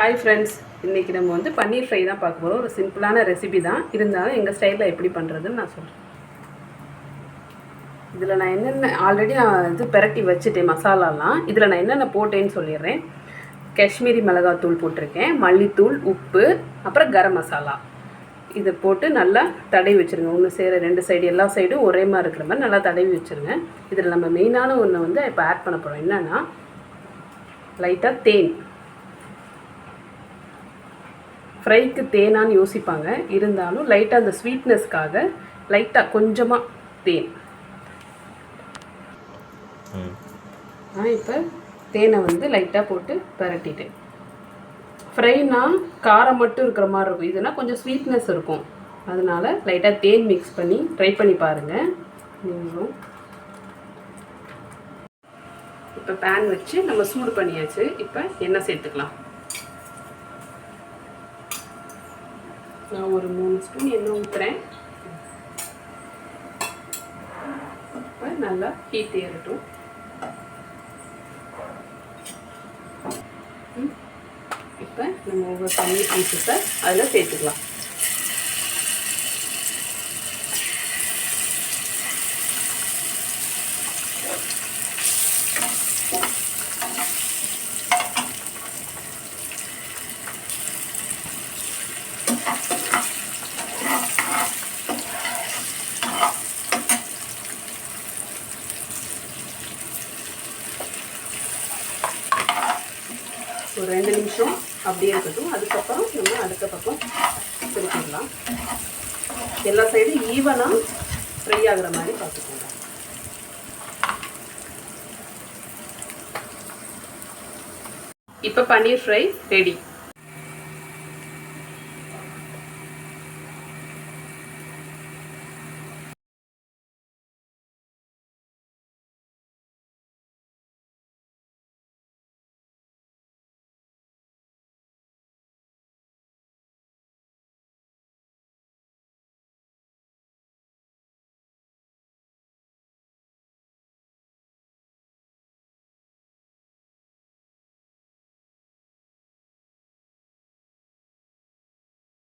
Hi friends, இன்றைக்கி நம்ம வந்து பன்னீர் ஃப்ரை தான் பார்க்க போகிறோம். ஒரு சிம்பிளான ரெசிபி தான், இருந்தாலும் எங்கள் ஸ்டைலில் எப்படி பண்ணுறதுன்னு நான் சொல்கிறேன். இதில் நான் என்னென்ன ஆல்ரெடி நான் பிரட்டி வச்சுட்டேன் மசாலாலாம். இதில் நான் என்னென்ன போட்டேன்னு சொல்லிடுறேன். காஷ்மீரி மிளகாத்தூள் போட்டிருக்கேன், மல்லித்தூள், உப்பு, அப்புறம் கரம் மசாலா. இதை போட்டு நல்லா தடவி வச்சுருங்க. ஒன்று சேர ரெண்டு சைடு எல்லா சைடும் ஒரே மாதிரி இருக்கிற மாதிரி நல்லா தடவி வச்சுருங்க. இதில் நம்ம மெயினான ஒன்று வந்து இப்போ ஆட் பண்ண போகிறோம். என்னென்னா லைட்டாக தேன். ஃப்ரைக்கு தேனான்னு யோசிப்பாங்க, இருந்தாலும் லைட்டாக அந்த ஸ்வீட்னஸ்க்காக லைட்டாக கொஞ்சமாக தேன். நான் இப்போ தேனை வந்து லைட்டாக போட்டு பரட்டிட்டேன். ஃப்ரைனா காரம் மட்டும் இருக்கிற மாதிரி இருக்கும், இதுனா கொஞ்சம் ஸ்வீட்னஸ் இருக்கும். அதனால் லைட்டாக தேன் மிக்ஸ் பண்ணி ட்ரை பண்ணி பாருங்கள் நீங்களும். இப்போ பேன் வச்சு நம்ம சூடு பண்ணியாச்சு. இப்போ எண்ணெய் சேர்த்துக்கலாம். நான் ஒரு 3 ஸ்பூன் எண்ணெய் ஊற்றுறேன். இப்போ நல்லா ஹீட் ஏறட்டும். இப்போ நம்ம ஒவ்வொரு பன்னீர் பீஸஸை அதில் சேர்த்துக்கலாம். ஒரு 2 நிமிஷம் அப்படியே இருக்கட்டும். அதுக்கப்புறம் நம்ம அடுத்த பக்கம் திருப்பிடலாம். எல்லா சைடும் ஈவனாக ஃப்ரை ஆகிற மாதிரி பார்த்துக்கோங்க. இப்போ பன்னீர் ஃப்ரை ரெடி.